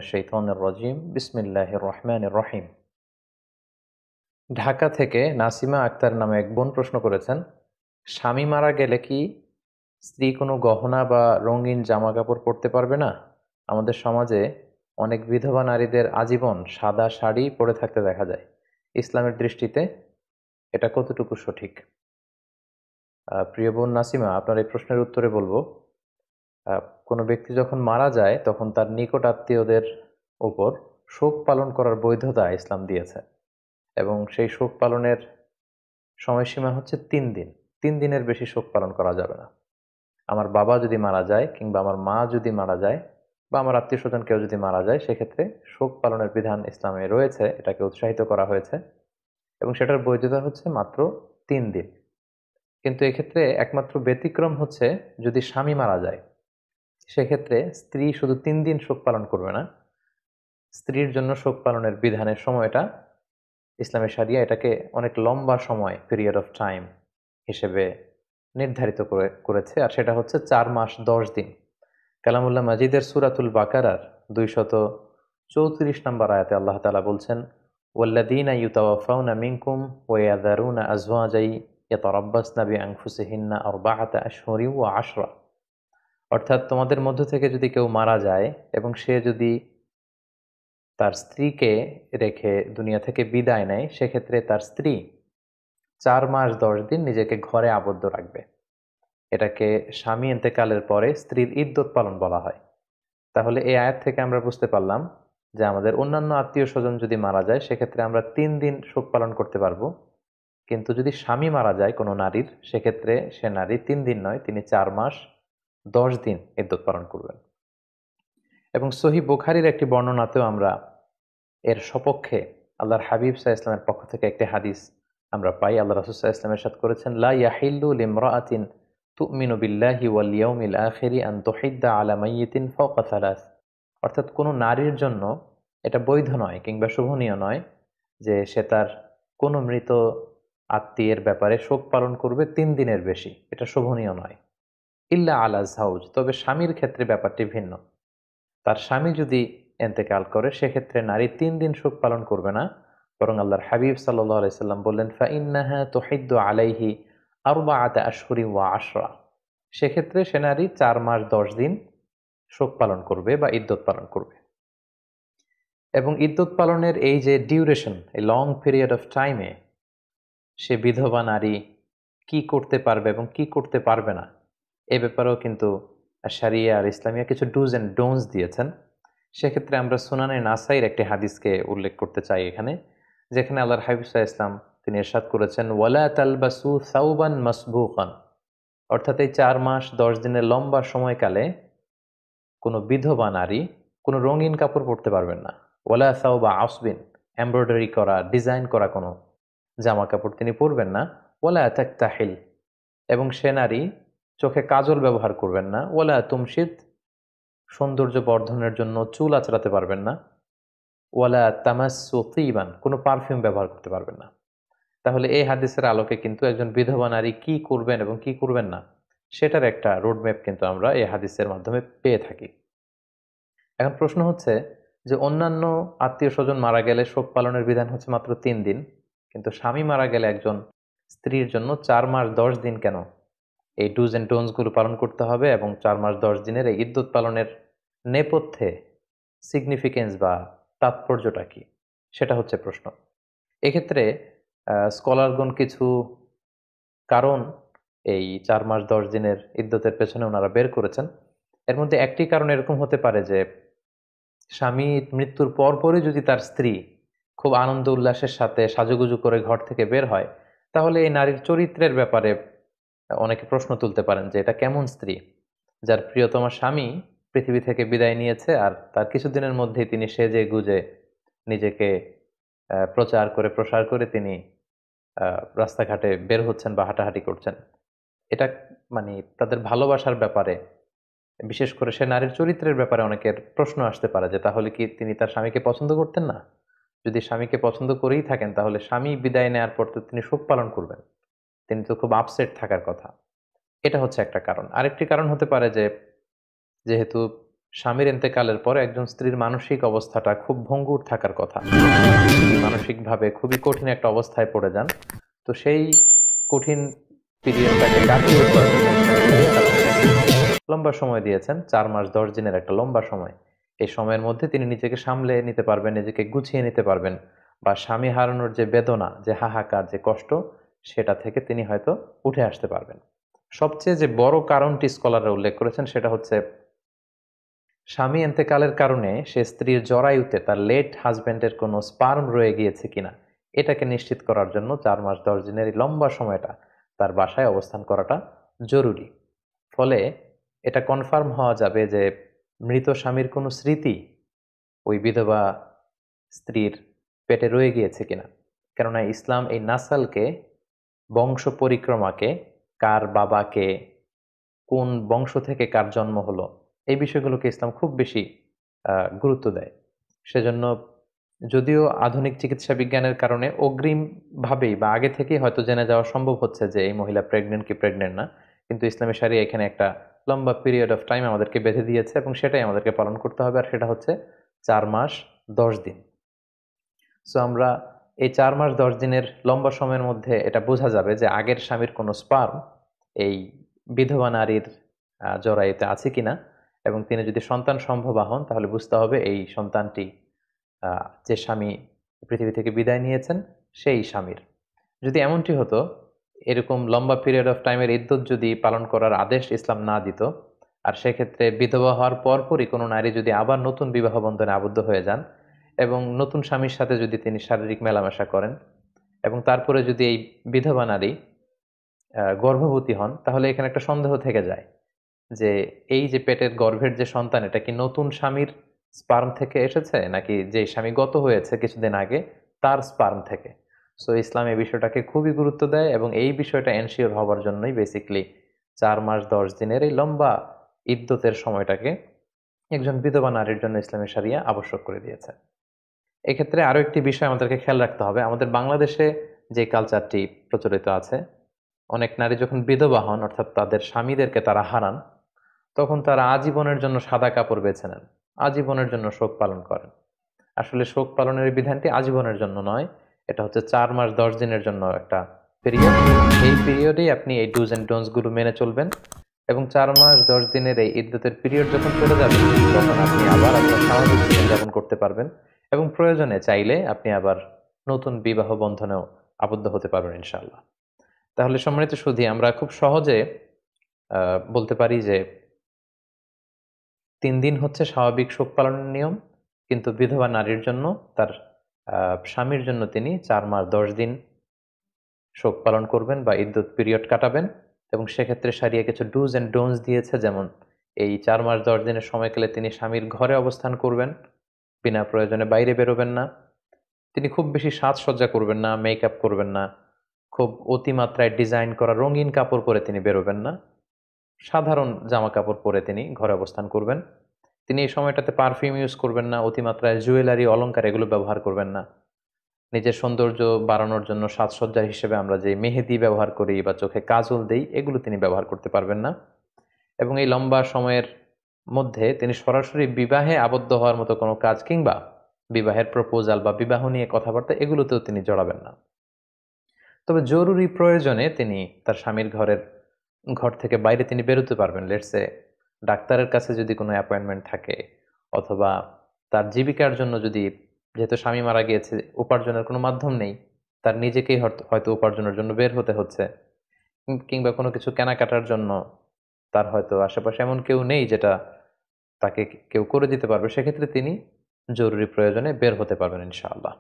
শাইতানির রাজিম বিসমিল্লাহির রহমানির রহিম। ঢাকা থেকে নাসিমা আক্তার নামে এক বোন প্রশ্ন করেছেন, স্বামী মারা গেলে কি স্ত্রী কোনো গহনা বা রঙিন জামা কাপড় পরতে পারবে না? আমাদের সমাজে অনেক বিধবা নারীদের আজীবন সাদা শাড়ি পরে থাকতে দেখা যায়। ইসলামের দৃষ্টিতে এটা কতটুকু সঠিক? প্রিয় বোন নাসিমা, আপনার এই প্রশ্নের উত্তরে বলবো, কোনো ব্যক্তি যখন মারা যায় তখন তার নিকট আত্মীয়দের উপর শোক পালন করার বৈধতা ইসলাম দিয়েছে, এবং সেই শোক পালনের সময়সীমা হচ্ছে 3 দিন। 3 দিনের বেশি শোক পালন করা যাবে না। আমার বাবা যদি মারা যায়, কিংবা আমার মা যদি মারা যায়, বা আমার আত্মীয় স্বজন কেউ যদি মারা যায়, সেক্ষেত্রে শোক পালনের বিধান ইসলামে রয়েছে, এটাকে উৎসাহিত করা হয়েছে, এবং সেটার বৈধতা হচ্ছে মাত্র 3 দিন। কিন্তু এক্ষেত্রে একমাত্র ব্যতিক্রম হচ্ছে যদি স্বামী মারা যায়, সেক্ষেত্রে স্ত্রী শুধু 3 দিন শোক পালন করবে না। স্ত্রীর জন্য শোক পালনের বিধানের সময়টা ইসলামী শরিয়া এটাকে অনেক লম্বা সময়, পিরিয়ড অফ টাইম হিসেবে নির্ধারিত করেছে, আর সেটা হচ্ছে 4 মাস 10 দিন। কালামুল্লাহ মাজিদের সূরাতুল বাকারার 234 নম্বর আয়াতে আল্লাহ তাআলা বলছেন, ওয়াল্লাযীনা ইউতাওয়াফাউনা মিনকুম ওয়া ইয়াযারুনা আযওয়াজাই ইয়াতারাব্বাসনা বিআনফুসিহিন্না আরবাআতা আশহুরিন ওয়া আশরা। অর্থাৎ তোমাদের মধ্য থেকে যদি কেউ মারা যায় এবং সে যদি তার স্ত্রীকে রেখে দুনিয়া থেকে বিদায় নেয়, সেক্ষেত্রে তার স্ত্রী 4 মাস 10 দিন নিজেকে ঘরে আবদ্ধ রাখবে। এটাকে স্বামী ইন্তেকালের পরে স্ত্রীর ইদ্যত পালন বলা হয়। তাহলে এই আয়াত থেকে আমরা বুঝতে পারলাম যে আমাদের অন্যান্য আত্মীয় স্বজন যদি মারা যায়, সেক্ষেত্রে আমরা 3 দিন শোক পালন করতে পারবো। কিন্তু যদি স্বামী মারা যায় কোনো নারীর, সেক্ষেত্রে সে নারী 3 দিন নয়, তিনি 4 মাস 10 দিন ইদ্যত পালন করবেন। এবং সহিহ বুখারীর একটি বর্ণনাতেও আমরা এর সপক্ষে আল্লাহর হাবিব সাল্লাল্লাহু আলাইহি ওয়াসাল্লামের পক্ষ থেকে একটি হাদিস আমরা পাই। আল্লাহ রাসূল সাল্লাল্লাহু আলাইহি ওয়াসাল্লাম ইরশাদ করেছেন, লা ইয়াহিল্লু লিমরাআতিন তুমিনু বিল্লাহি ওয়াল ইয়াউমিল আখিরি আন তুহিদ্দা আলা মাইয়িতিন ফাওকা সালাস। অর্থাৎ কোনো নারীর জন্য এটা বৈধ নয় কিংবা শোভনীয় নয় যে সে তার কোনো মৃত আত্মীয়ের ব্যাপারে শোক পালন করবে 3 দিনের বেশি। এটা শোভনীয় নয়। ইল্লা আলা যাওজ, তবে স্বামীর ক্ষেত্রে ব্যাপারটি ভিন্ন। তার স্বামী যদি ইন্তেকাল করে, সেক্ষেত্রে নারী 3 দিন শোক পালন করবে না, বরং আল্লাহর হাবিব সাল্লাল্লাহু আলাইহি সাল্লাম বললেন, ফাইন্নাহা তুহিদ্দু আলাইহি আরবাআতা আশহুরিন ওয়া আশরা। সেক্ষেত্রে সে নারী 4 মাস 10 দিন শোক পালন করবে বা ইদ্যত পালন করবে। এবং ইদ্যত পালনের এই যে ডিউরেশন, এই লং পিরিয়ড অফ টাইমে সে বিধবা নারী কি করতে পারবে এবং কি করতে পারবে না, এ ব্যাপারেও কিন্তু শরিয়া আর ইসলামিয়া কিছু ডুজ অ্যান্ড ডোন্টস দিয়েছেন। সেক্ষেত্রে আমরা সুনানে নাসাইর একটি হাদিসকে উল্লেখ করতে চাই এখানে, যেখানে আল্লাহর হাবিব সাল্লাল্লাহু আলাইহি ওয়াসাল্লাম তিনি ইরশাদ করেছেন, ওয়ালা তালবাসু সাওবান মাসবুকান। অর্থাৎ এই 4 মাস 10 দিনের লম্বা সময়কালে কোনো বিধবা নারী কোনো রঙিন কাপড় পরতে পারবেন না। ওয়ালা সাওবা আসবিন, এমব্রয়ডারি করা, ডিজাইন করা কোনো জামা কাপড় তিনি পরবেন না। ওয়ালা তাকতাহিল, এবং সে নারী চোখে কাজল ব্যবহার করবেন না। ওয়ালা তুমশিদ, সৌন্দর্য বর্ধনের জন্য চুল আঁচড়াতে পারবেন না। ওয়ালা তামাসসু তিবান, কোনো পারফিউম ব্যবহার করতে পারবেন না। তাহলে এই হাদিসের আলোকে কিন্তু একজন বিধবা নারী কি করবেন এবং কি করবেন না, সেটার একটা রোডম্যাপ কিন্তু আমরা এই হাদিসের মাধ্যমে পেয়ে থাকি। এখন প্রশ্ন হচ্ছে যে অন্যান্য আত্মীয় স্বজন মারা গেলে শোক পালনের বিধান হচ্ছে মাত্র 3 দিন, কিন্তু স্বামী মারা গেলে একজন স্ত্রীর জন্য 4 মাস 10 দিন কেন এই ডুজ অ্যান্ড ডোন্টস গুলো পালন করতে হবে, এবং 4 মাস 10 দিনের এই ইদ্যত পালনের নেপথ্যে সিগনিফিকেন্স বা তাৎপর্যটা কি, সেটা হচ্ছে প্রশ্ন। এক্ষেত্রে স্কলারগণ কিছু কারণ এই 4 মাস 10 দিনের ইদ্যতের পেছনে ওনারা বের করেছেন। এর মধ্যে একটি কারণ এরকম হতে পারে যে স্বামী মৃত্যুর পরপরই যদি তার স্ত্রী খুব আনন্দ উল্লাসের সাথে সাজুগুজু করে ঘর থেকে বের হয়, তাহলে এই নারীর চরিত্রের ব্যাপারে অনেকে প্রশ্ন তুলতে পারেন যে এটা কেমন স্ত্রী, যার প্রিয়তমা স্বামী পৃথিবী থেকে বিদায় নিয়েছে, আর তার কিছুদিনের মধ্যেই তিনি সেজে গুজে নিজেকে প্রচার করে প্রসার করে তিনি রাস্তাঘাটে বের হচ্ছেন বা হাঁটাহাঁটি করছেন। এটা মানে তাদের ভালোবাসার ব্যাপারে, বিশেষ করে সে নারীর চরিত্রের ব্যাপারে অনেকের প্রশ্ন আসতে পারে যে তাহলে কি তিনি তার স্বামীকে পছন্দ করতেন না? যদি স্বামীকে পছন্দ করেই থাকেন, তাহলে স্বামী বিদায় নেওয়ার পর তো তিনি শোক পালন করবেন, তিনি তো খুব আপসেট থাকার কথা। এটা হচ্ছে একটা কারণ। আরেকটি কারণ হতে পারে যে যেহেতু স্বামীর ইন্তেকালের পর একজন স্ত্রীর মানসিক অবস্থাটা খুব ভঙ্গুর থাকার কথা, মানসিকভাবে খুবই কঠিন একটা অবস্থায় পড়ে যান। তো সেই কঠিন পিরিয়ডটাকে কাটিয়ে উঠবার জন্য লম্বা সময় দিয়েছেন, 4 মাস 10 দিনের একটা লম্বা সময়। এই সময়ের মধ্যে তিনি নিজেকে সামলে নিতে পারবেন, নিজেকে গুছিয়ে নিতে পারবেন, বা স্বামী হারানোর যে বেদনা, যে হাহাকার, যে কষ্ট, সেটা থেকে তিনি হয়তো উঠে আসতে পারবেন। সবচেয়ে যে বড় কারণটি স্কলাররা উল্লেখ করেছেন সেটা হচ্ছে স্বামী ইন্তেকালের কারণে সে স্ত্রীর জরায়ুতে তার লেট হাজবেন্ডের কোনো স্পার্ম রয়ে গিয়েছে কিনা এটাকে নিশ্চিত করার জন্য 4 মাস 10 দিনের এই লম্বা সময়টা তার বাসায় অবস্থান করাটা জরুরি। ফলে এটা কনফার্ম হওয়া যাবে যে মৃত স্বামীর কোনো স্মৃতি ওই বিধবা স্ত্রীর পেটে রয়ে গিয়েছে কিনা। কেননা ইসলাম এই নাসালকে, বংশ পরিক্রমাকে, কার বাবাকে, কোন বংশ থেকে কার জন্ম হলো, এই বিষয়গুলোকে ইসলাম খুব বেশি গুরুত্ব দেয়। সেজন্য যদিও আধুনিক চিকিৎসা বিজ্ঞানের কারণে অগ্রিমভাবেই বা আগে থেকেই হয়তো জেনে যাওয়া সম্ভব হচ্ছে যে এই মহিলা প্রেগনেন্ট কি প্রেগনেন্ট না, কিন্তু ইসলামী শরিয়া এখানে একটা লম্বা পিরিয়ড অফ টাইম আমাদেরকে বেঁধে দিয়েছে এবং সেটাই আমাদেরকে পালন করতে হবে, আর সেটা হচ্ছে 4 মাস 10 দিন। সো আমরা এই 4 মাস 10 দিনের লম্বা সময়ের মধ্যে এটা বোঝা যাবে যে আগের স্বামীর কোনো স্পার্ম এই বিধবা নারীর জরায়ুতে আছে কিনা, এবং তিনি যদি সন্তান সম্ভবা হন তাহলে বুঝতে হবে এই সন্তানটি যে স্বামী পৃথিবী থেকে বিদায় নিয়েছেন সেই স্বামীর। যদি এমনটি হতো, এরকম লম্বা পিরিয়ড অফ টাইমের ইদ্যত যদি পালন করার আদেশ ইসলাম না দিত, আর সেক্ষেত্রে বিধবা হওয়ার পরপরই কোনো নারী যদি আবার নতুন বিবাহ বন্ধনে আবদ্ধ হয়ে যান এবং নতুন স্বামীর সাথে যদি তিনি শারীরিক মেলামেশা করেন এবং তারপরে যদি এই বিধবা নারী গর্ভবতী হন, তাহলে এখানে একটা সন্দেহ থেকে যায় যে এই যে পেটের গর্ভের যে সন্তান, এটা কি নতুন স্বামীর স্পার্ম থেকে এসেছে নাকি যে স্বামী গত হয়েছে কিছুদিন আগে তার স্পার্ম থেকে। সো ইসলাম এই বিষয়টাকে খুবই গুরুত্ব দেয় এবং এই বিষয়টা এনশিওর হওয়ার জন্যই বেসিকলি 4 মাস 10 দিনের এই লম্বা ইদ্যতের সময়টাকে একজন বিধবা নারীর জন্য ইসলামী শরিয়া আবশ্যক করে দিয়েছে। এক্ষেত্রে আরো একটি বিষয় আমাদেরকে খেয়াল রাখতে হবে। আমাদের বাংলাদেশে যে কালচারটি প্রচলিত আছে, অনেক নারী যখন বিধবা হন, অর্থাৎ তাদের স্বামীদেরকে তারা হারান, তখন তারা আজীবনের জন্য সাদা কাপড় বেছে নেন, আজীবনের জন্য শোক পালন করেন। আসলে শোক পালনের বিধানটি আজীবনের জন্য নয়, এটা হচ্ছে 4 মাস 10 দিনের জন্য একটা পিরিয়ড। এই পিরিয়ডেই আপনি এই ডুজ অ্যান্ড ডোন্টস গুলো মেনে চলবেন এবং 4 মাস 10 দিনের এই ইদ্যতের পিরিয়ড যখন চলে যাবে তখন আপনি আবার আপনার স্বাভাবিক জীবনযাপন করতে পারবেন এবং প্রয়োজনে চাইলে আপনি আবার নতুন বিবাহ বন্ধনেও আবদ্ধ হতে পারবেন ইনশাআল্লাহ। তাহলে সম্মানিত সুধী, আমরা খুব সহজে বলতে পারি যে 3 দিন হচ্ছে স্বাভাবিক শোক পালনের নিয়ম, কিন্তু বিধবা নারীর জন্য, তার স্বামীর জন্য তিনি 4 মাস 10 দিন শোক পালন করবেন বা ইদ্যত পিরিয়ড কাটাবেন। এবং সেক্ষেত্রে শরিয়া কিছু ডুজ অ্যান্ড ডোন্টস দিয়েছে, যেমন এই 4 মাস 10 দিনের সময়কালে তিনি স্বামীর ঘরে অবস্থান করবেন, বিনা প্রয়োজনে বাইরে বেরোবেন না, তিনি খুব বেশি সাজসজ্জা করবেন না, মেকআপ করবেন না, খুব অতিমাত্রায় ডিজাইন করা রঙিন কাপড় পরে তিনি বেরোবেন না, সাধারণ জামা কাপড় পরে তিনি ঘরে অবস্থান করবেন। তিনি এই সময়টাতে পারফিউম ইউজ করবেন না, অতিমাত্রায় জুয়েলারি অলংকার এগুলো ব্যবহার করবেন না। নিজের সৌন্দর্য বাড়ানোর জন্য সাজসজ্জা হিসেবে আমরা যে মেহেদি ব্যবহার করি বা চোখে কাজল দেই, এগুলো তিনি ব্যবহার করতে পারবেন না। এবং এই লম্বা সময়ের মধ্যে তিনি সরাসরি বিবাহে আবদ্ধ হওয়ার মতো কোনো কাজ কিংবা বিবাহের প্রপোজাল বা বিবাহ নিয়ে কথাবার্তা এগুলোতেও তিনি জড়াবেন না। তবে জরুরি প্রয়োজনে তিনি তার স্বামীর ঘর থেকে বাইরে তিনি বেরোতে পারবেন। লেটসে ডাক্তারের কাছে যদি কোনো অ্যাপয়েন্টমেন্ট থাকে, অথবা তার জীবিকার জন্য, যদি যেহেতু স্বামী মারা গিয়েছে উপার্জনের কোনো মাধ্যম নেই, তার নিজেকেই হয়তো উপার্জনের জন্য বের হতে হচ্ছে, কিংবা কোনো কিছু কেনাকাটার জন্য তার হয়তো আশেপাশে এমন কেউ নেই যেটা তাকে কেউ করে দিতে পারবে, সেক্ষেত্রে তিনি জরুরি প্রয়োজনে বের হতে পারবেন ইনশাআল্লাহ।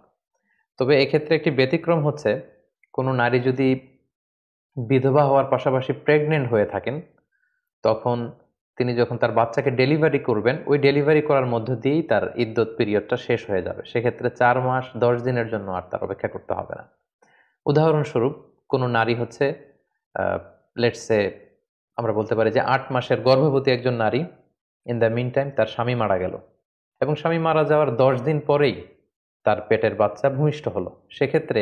তবে এক্ষেত্রে একটি ব্যতিক্রম হচ্ছে, কোনো নারী যদি বিধবা হওয়ার পাশাপাশি প্রেগনেন্ট হয়ে থাকেন, তখন তিনি যখন তার বাচ্চাকে ডেলিভারি করবেন, ওই ডেলিভারি করার মধ্য দিয়েই তার ইদ্যত পিরিয়ডটা শেষ হয়ে যাবে। সেক্ষেত্রে 4 মাস 10 দিনের জন্য আর তার অপেক্ষা করতে হবে না। উদাহরণস্বরূপ, কোনো নারী হচ্ছে লেটসে আমরা বলতে পারি যে 8 মাসের গর্ভবতী একজন নারী, ইন দ্য মিন টাইম তার স্বামী মারা গেল এবং স্বামী মারা যাওয়ার 10 দিন পরেই তার পেটের বাচ্চা ভূমিষ্ঠ হলো। সেক্ষেত্রে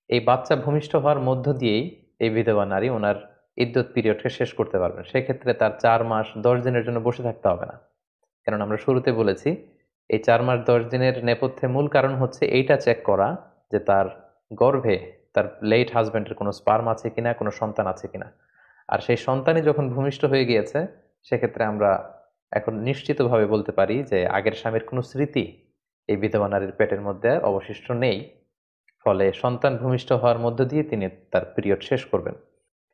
এই বাচ্চা ভূমিষ্ঠ হওয়ার মধ্য দিয়েই এই বিধবা নারী ওনার ইদ্যত পিরিয়ডকে শেষ করতে পারবেন। সেক্ষেত্রে তার 4 মাস 10 দিনের জন্য বসে থাকতে হবে না। কারণ আমরা শুরুতে বলেছি এই 4 মাস 10 দিনের নেপথ্যে মূল কারণ হচ্ছে এইটা চেক করা যে তার গর্ভে তার লেট হাজবেন্ডের কোনো স্পার্ম আছে কিনা, কোনো সন্তান আছে কিনা। আর সেই সন্তানই যখন ভূমিষ্ঠ হয়ে গিয়েছে, সেক্ষেত্রে আমরা এখন নিশ্চিতভাবে বলতে পারি যে আগের স্বামীর কোনো স্মৃতি এই বিধবা নারীর পেটের মধ্যে আর অবশিষ্ট নেই। ফলে সন্তান ভূমিষ্ঠ হওয়ার মধ্য দিয়ে তিনি তার পিরিয়ড শেষ করবেন।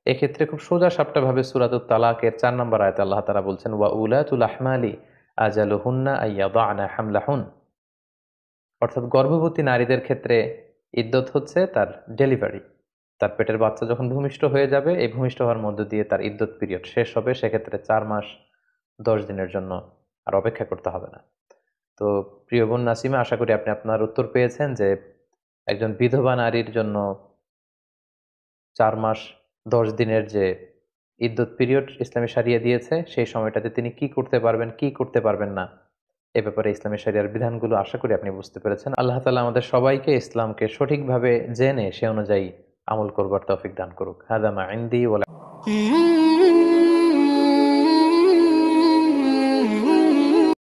এক্ষেত্রে খুব সোজা সাপটা ভাবে সূরাতুত তালাকের 4 নম্বর আয়াতে আল্লাহ তাআলা বলছেন, ওয়া উলাতুল আহমালি আজালুহুন্না আইয়াদা'না হামলাহুন। অর্থাৎ গর্ভবতী নারীদের ক্ষেত্রে ইদ্যত হচ্ছে তার ডেলিভারি। তার পেটের বাচ্চা যখন ভূমিষ্ঠ হয়ে যাবে, এই ভূমিষ্ঠ হওয়ার মধ্য দিয়ে তার ইদ্যত পিরিয়ড শেষ হবে। সেক্ষেত্রে 4 মাস 10 দিনের জন্য আর অপেক্ষা করতে হবে না। তো প্রিয় বোন নাসিমা, আশা করি আপনি আপনার উত্তর পেয়েছেন যে একজন বিধবা নারীর জন্য 4 মাস 10 দিনের যে ইদ্যত পিরিয়ড ইসলামী শরিয়া দিয়েছে, সেই সময়টাতে তিনি কি করতে পারবেন, কি করতে পারবেন না, এ ব্যাপারে ইসলামী শরিয়ার বিধানগুলো আশা করি আপনি বুঝতে পেরেছেন। আল্লাহ তাআলা আমাদের সবাইকে ইসলামকে সঠিকভাবে জেনে সে অনুযায়ী আমল করবার তৌফিক দান করুক। হাদা মা ইনদি ওয়া